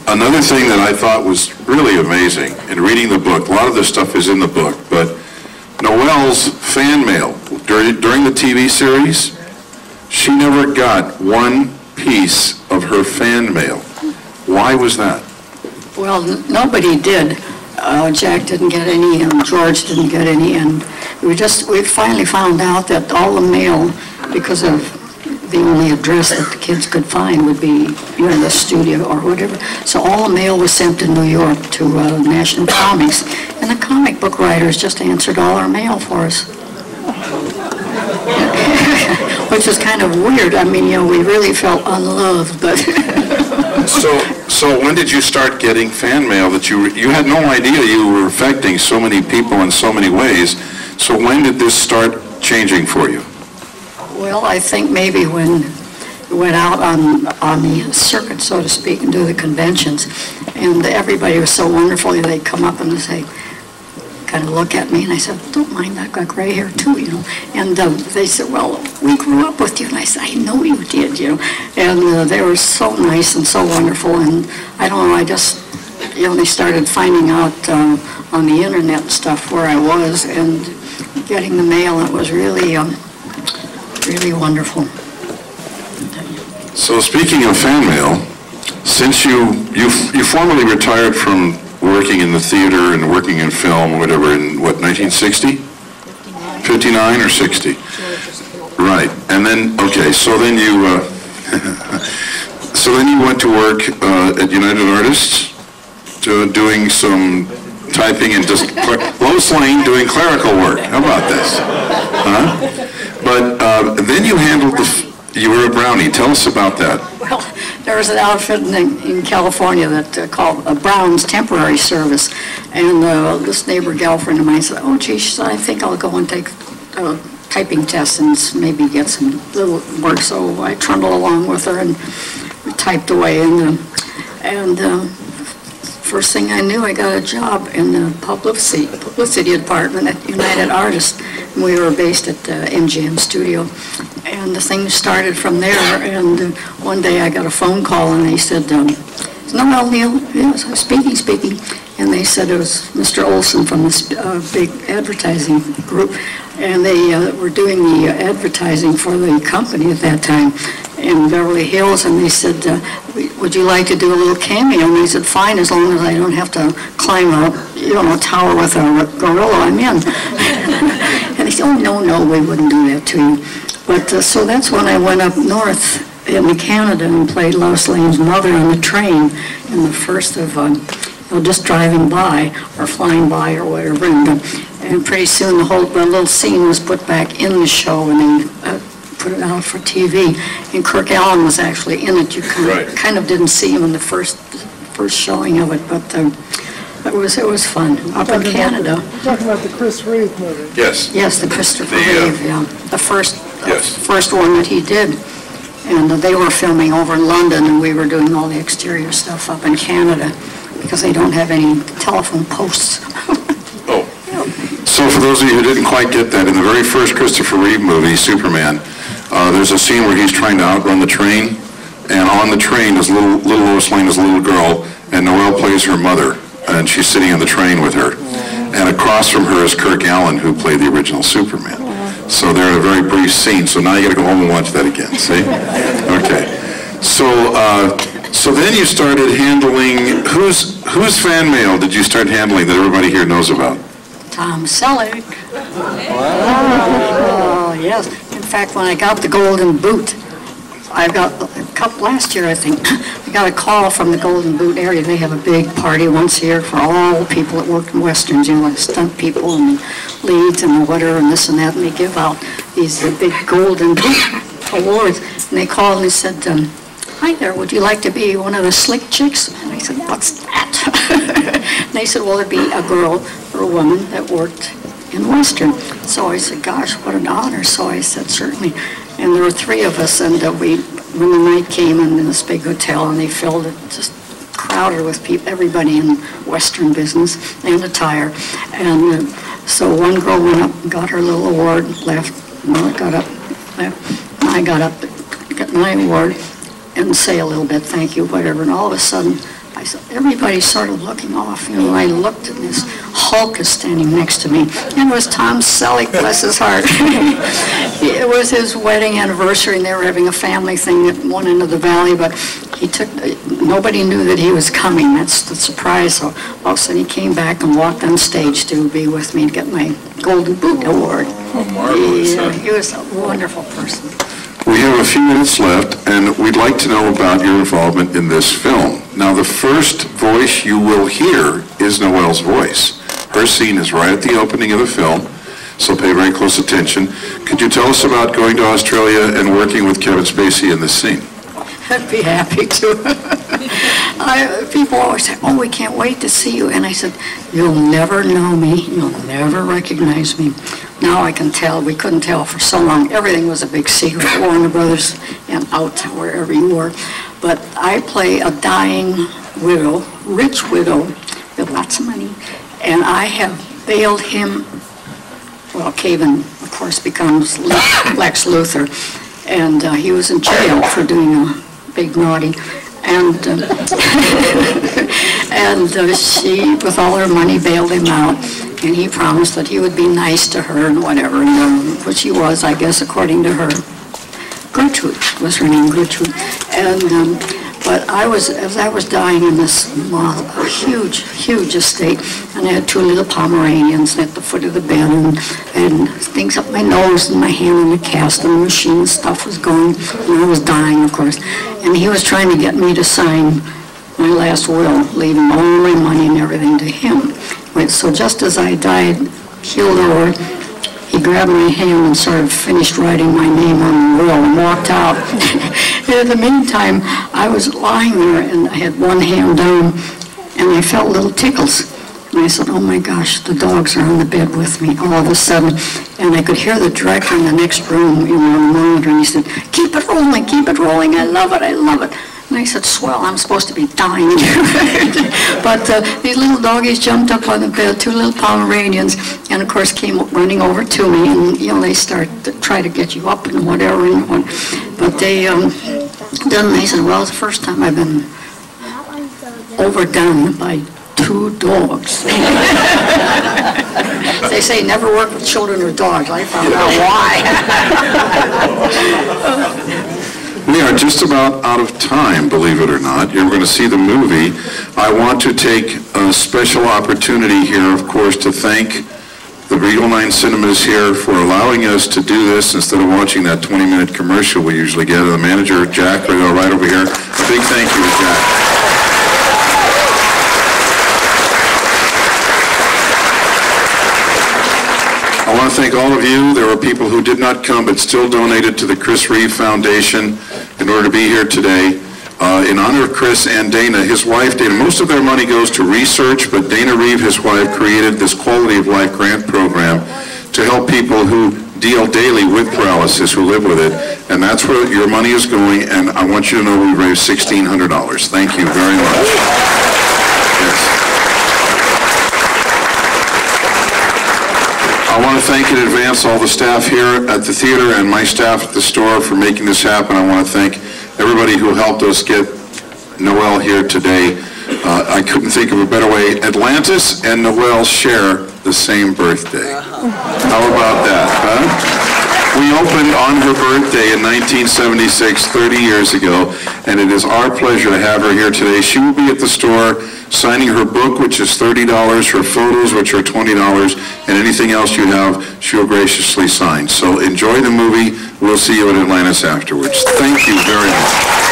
Another thing that I thought was really amazing in reading the book, a lot of this stuff is in the book, but Noel's fan mail during the TV series, she never got one piece of her fan mail. Why was that? Well, nobody did. Jack didn't get any, and George didn't get any, and we finally found out that all the mail, because of the only address that the kids could find would be the studio or whatever. So all the mail was sent to New York to National Comics, and the comic book writers just answered all our mail for us. Which is kind of weird. I mean, we really felt unloved, but... So when did you start getting fan mail that you had no idea you were affecting so many people in so many ways? So when did this start changing for you? Well, I think maybe when we went out on the circuit, so to speak, and do the conventions, and everybody was so wonderful. They'd come up and say, kind of look at me, and I said, don't mind, I've got gray hair too, And they said, well, we grew up with you, and I said, I know you did, And they were so nice and so wonderful, and I don't know, I just, they started finding out on the internet and stuff where I was, and getting the mail. It was really, really wonderful. So speaking of fan mail, since you formally retired from working in the theater and working in film, or whatever, in what, 1960? 59 or 60? Right. And then, okay, so then you, went to work at United Artists, doing some typing and just Lois Lane doing clerical work. How about this? Huh? But then you handled you were a Brownie. Tell us about that. Well, there was an outfit in California that called Brown's Temporary Service, and this neighbor girlfriend of mine said, oh, geez, I think I'll go and take a typing test and maybe get some little work. So I trundled along with her and typed away, and first thing I knew, I got a job in the publicity department at United Artists. We were based at the MGM studio, and the thing started from there. And one day I got a phone call, and they said, is Noel Neill? Yes, I was speaking. And they said it was Mr. Olson from this big advertising group, and they were doing the advertising for the company at that time in Beverly Hills, and they said, would you like to do a little cameo? And he said, fine, as long as I don't have to climb a tower with a gorilla, I'm in. And he said, oh, no, we wouldn't do that to you. But so that's when I went up north into Canada and played Lois Lane's mother on the train in the first of, just driving by or flying by or whatever. And pretty soon the little scene was put back in the show, and they put it out for TV. And Kirk Allen was actually in it. You kind of didn't see him in the first showing of it, but it was fun up in Canada. You're talking about the Chris Reeve movie. Yes. Yes, the Christopher Reeve, yeah. The first one that he did. And they were filming over in London, and we were doing all the exterior stuff up in Canada because they don't have any telephone posts. Oh. So for those of you who didn't quite get that, in the very first Christopher Reeve movie, Superman, there's a scene where he's trying to outrun the train, and on the train is little Lois Lane is a little girl, and Noel plays her mother, and she's sitting on the train with her. And across from her is Kirk Allen, who played the original Superman. So they're in a very brief scene, so now you got to go home and watch that again, see? Okay. So then you started handling, whose fan mail did you start handling that everybody here knows about? Tom Selleck. Oh, yes. In fact, when I got the Golden Boot, I got a couple last year, I think. I got a call from the Golden Boot area. They have a big party once a year for all the people that work in westerns, like stunt people and leads and whatever and this and that. And they give out these big Golden Boot awards. And they called and they said, hi there, would you like to be one of the slick chicks? And I said, what's that? And they said, well, it'd be a girl or a woman that worked in Western. So I said, gosh, what an honor. So I said, certainly. And there were three of us, and when the night came in this big hotel, and they filled it, just crowded with people, everybody in Western business and attire. And so one girl went up and got her little award, left, Mother got up, left. I got up, got my award, and say a little bit, thank you, whatever. And all of a sudden, I said, everybody's sort of looking off. You know, I looked and this Hulk is standing next to me. And it was Tom Selleck, bless his heart. It was his wedding anniversary, and they were having a family thing at one end of the valley, but nobody knew that he was coming. That's the surprise. So all of a sudden he came back and walked on stage to be with me to get my Golden Boot Award. Oh, marvelous. He was a wonderful person. We have a few minutes left, and we'd like to know about your involvement in this film. Now, the first voice you will hear is Noel's voice. Her scene is right at the opening of the film, so pay very close attention. Could you tell us about going to Australia and working with Kevin Spacey in this scene? I'd be happy to. People always say, oh, we can't wait to see you. And I said, you'll never know me. You'll never recognize me. Now I can tell. We couldn't tell for so long. Everything was a big secret, Warner Brothers and out wherever you were. But I play a dying widow, rich widow with lots of money. And I have bailed him. Well, Caven, of course, becomes Lex Luthor. And he was in jail for doing a big naughty. And she, with all her money, bailed him out. And he promised that he would be nice to her and whatever, which he was, I guess, according to her. Gertrude was her name, Gertrude. And but as I was dying in this huge, huge estate, and I had 2 little Pomeranians at the foot of the bed, and things up my nose and my hand in the cast, and the machine stuff was going, and I was dying, of course. And he was trying to get me to sign my last will, leaving all my money and everything to him. So just as I died, keeled over, he grabbed my hand and sort of finished writing my name on the will and walked out. And in the meantime, I was lying there and I had one hand down and I felt little tickles. And I said, oh my gosh, the dogs are on the bed with me all of a sudden. And I could hear the director in the next room, on the monitor, and he said, keep it rolling, I love it, I love it. And I said, swell, I'm supposed to be dying. But these little doggies jumped up on the bed, 2 little Pomeranians, and of course came running over to me, and they start to try to get you up and whatever. But then they said, well, it's the first time I've been overdone by 2 dogs. They say never work with children or dogs. I found out why. We are just about out of time, believe it or not. You're going to see the movie. I want to take a special opportunity here, of course, to thank the Regal 9 Cinemas here for allowing us to do this instead of watching that 20-minute commercial we usually get. The manager, Jack, right over here. A big thank you to Jack. I want to thank all of you. There were people who did not come but still donated to the Chris Reeve Foundation in order to be here today. In honor of Chris and Dana, his wife, Dana, most of their money goes to research, but Dana Reeve, his wife, created this Quality of Life grant program to help people who deal daily with paralysis, who live with it. And that's where your money is going, and I want you to know we raised $1,600. Thank you very much. Yes. I want to thank in advance all the staff here at the theater and my staff at the store for making this happen. I want to thank everybody who helped us get Noel here today. I couldn't think of a better way. Atlantis and Noel share the same birthday. How about that, huh? We opened on her birthday in 1976, 30 years ago, and it is our pleasure to have her here today. She will be at the store signing her book, which is $30, her photos, which are $20, and anything else you have, she'll graciously sign. So enjoy the movie. We'll see you at Atlantis afterwards. Thank you very much.